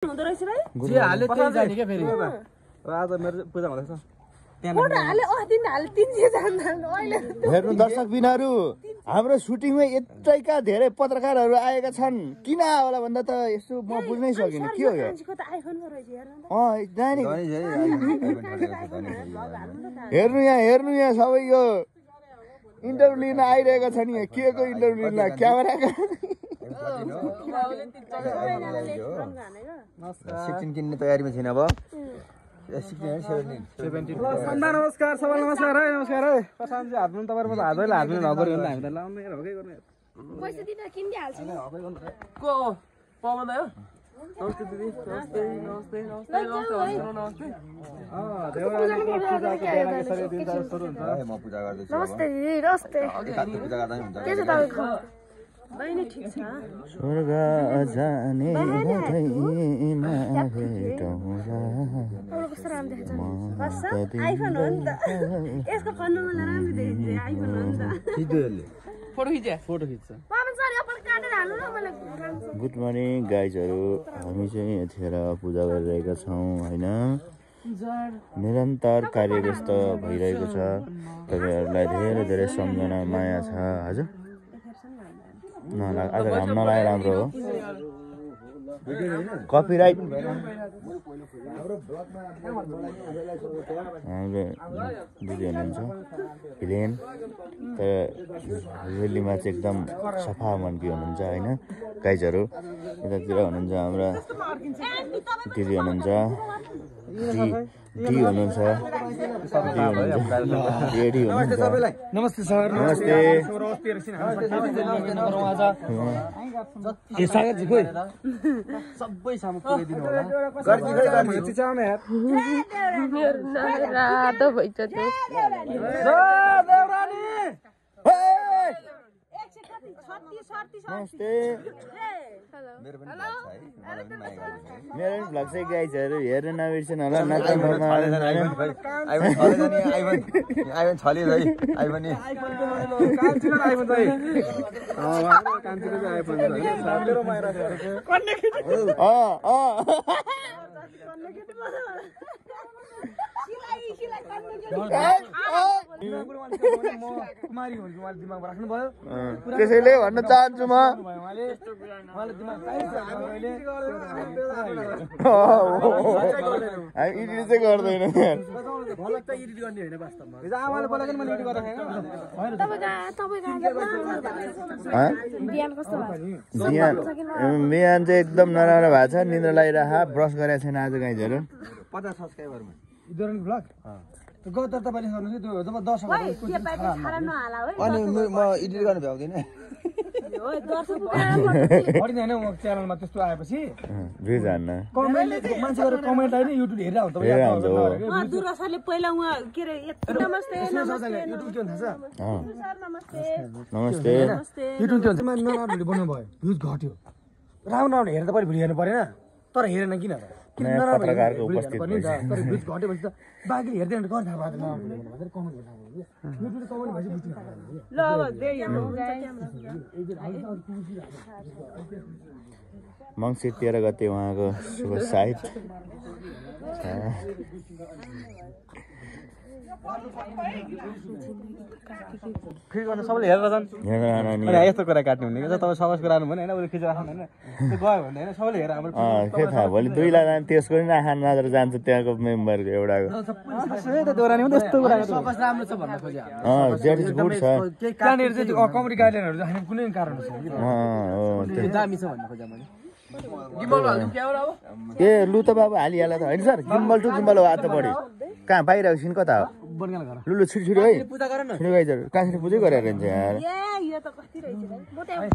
हुँदो रहेछ भाइ जे हाले त्यही जाने के फेरि आज मेरो पूजा हुँदैछ फोटो हाले दिन हाले 300 जान्दैन अहिले हेर्नु दर्शक बिनहरु हाम्रो सुटिङमा यत्रैका धेरै पत्रकारहरु आएका छन् किन होला भन्दा त यसो म बुझ्नै सकिन के हो यो मान्छेको त आइफोन रहेछ जाने हेर्नु यहाँ सबै यो इन्टरभ्यु लिन आइरहेका छन् यहाँ के को इन्टरभ्यु लिन क्यामेराको सिक्किम किन्ने तयारीमा छैन अब नमस्कार सबैलाई नमस्कार है नमस्कार है प्रशान्तजी हातमा तपाईहरुको त हातैले हातले नगर्यो भने हामी त लाउने हकै गर्ने पैसा दिन किन्दै हाल्छु को पवन दाइ हो नमस्ते दिदी नमस्ते नमस्ते नमस्ते नमस्ते देवरानीको पूजाको बेला यसरी दिन सुरु हुन्छ म पूजा गर्दैछु नमस्ते दिदी नमस्ते पूजा गर्दा नि हुन्छ के छ तपाईको बहिनी ठीक छ स्वर्ग जाने हुँदैमा भेटौँला अरु कस्तो राम्रो देख्छ बस आइफोन हो नि त यसको कन्नुमा राम्रो देखिन्छ आइफोन हो नि त खिच्दैले फोटो खिच्छ पावन सर यो पनि काटेर हाल्नु न मलाई गुड मर्निङ गाइजहरु हामी चाहिँ यतिखेर पूजा गरिरहेका छौं हैन निरन्तर कार्यव्यस्त भइरहेको छ तपाईहरुलाई धेरै धेरै सम्झना माया छ हजुर आज घाम नलागे राम्रो हो कपिराइट हाम्रो दिदी हुनुहुन्छ हिलेन तर रेलीमा चाहिँ एकदम सफा मनकी हुनुहुन्छ हैन गाइजहरु यतातिर हुनुहुन्छ हाम्रा दिदी हुनुहुन्छ डी हुनुहुन्छ रेडी हुनुहुन्छ नमस्ते सर नमस्ते ए सागरजी खोइ सबै सामु पुगाइदिनु होला गर्की खोइ गर्की चिचाउने यार मेरो रातो भइछ त्यो देवरानी नमस्ते मेरो पनि भ्लग छ है मलाई पनि माया गर्नु मेरो पनि भ्लग चाहिँ गाइजहरु हेर्न नबिर्सिनु होला आइफोन छले है आइफोन नि कान्छीको आइफोन चाहिँ कान्छीको चाहिँ आइफोन मेरो माया कुमारी हुन्छु उहाँले दिमागमा राख्नुभयो त्यसैले भन्न चाहन्छु म हामी इडिट चाहिँ गर्दैन आमाले बोलेको मैले इडिट गरेर बिहान चाहिँ एकदम नराम्रो भएको छ निद्रा लागिरह ब्रस गरेको छैन आज गाइजहरु 50 सब्स्क्राइबरमा इदोरन ब्लग गत तपाईले गर्नु त्यो जब 10 के पाइछ छाडा नहाला है अनि म एडिट गर्न भ्याउँदिन हो दर्शक पढिदैन म च्यानलमा त्यस्तो आएपछि भ्युज हान्न कमेन्टले मान्छेहरु कमेन्ट आइन युट्युब हेरेर हुन्छ दुरसरले पहिला उहाँ के रे नमस्ते नमस्ते युट्युब के हुन्छ सर नमस्ते नमस्ते युट्युब के हुन्छ नराम्रो बनाउनु भयो भ्युज घट्यो राम्रो राम्रो हेर्दा पनि भिडियो हेर्नु पर्दैन तर हेरेन किन नयाँ पत्रकारको उपस्थित तर भ्युज घटेपछि त बाँकीले हेर्दैन गर्न थाहा भएन भनेर कमेन्ट गर्नु युट्युबले कमेन्ट भएपछि बुझ्नु ल अब दे यहाँ मङ्सिर 13 गते उहाँको शुभ साहित फेरि गर्न सबैले हेरेर जान् यस्तो कुरा काट्नु हुने तपाईँ सबैको राख्नु भने होइन खिचेर राख्नु होइन त्यो गयो भने होइन सबैले हेरेर हाम्रो के थाहा भोलि 2 लाख त्यसको नि आँखा नजर जान्छ त्यहाँको मेम्बरको एउटाको देउरानी पनि त्यस्तो कुरा राम्रो छ भन्न खोजे जेट इज गुड छ त्यहाँनिर चाहिँ कमेडी गाइडलाइनहरू चाहिँ कुनै कारण छैन दामी छ भन्न खोजे मैले गिम्बल हाल्नु क्यामेरा हो ए लु त बाबु हालिहाल्ला त होइन सर गिम्बल टु गिम्बल हो आज त बढी कहाँ बाहिरको सिन कता हो बनगाल घर लु छिटो छिटो है पूजा गर न छिटो गाइजहरु कहाँसम्म पूजै गरेर हुन्छ यार ए यो त कति रहेछ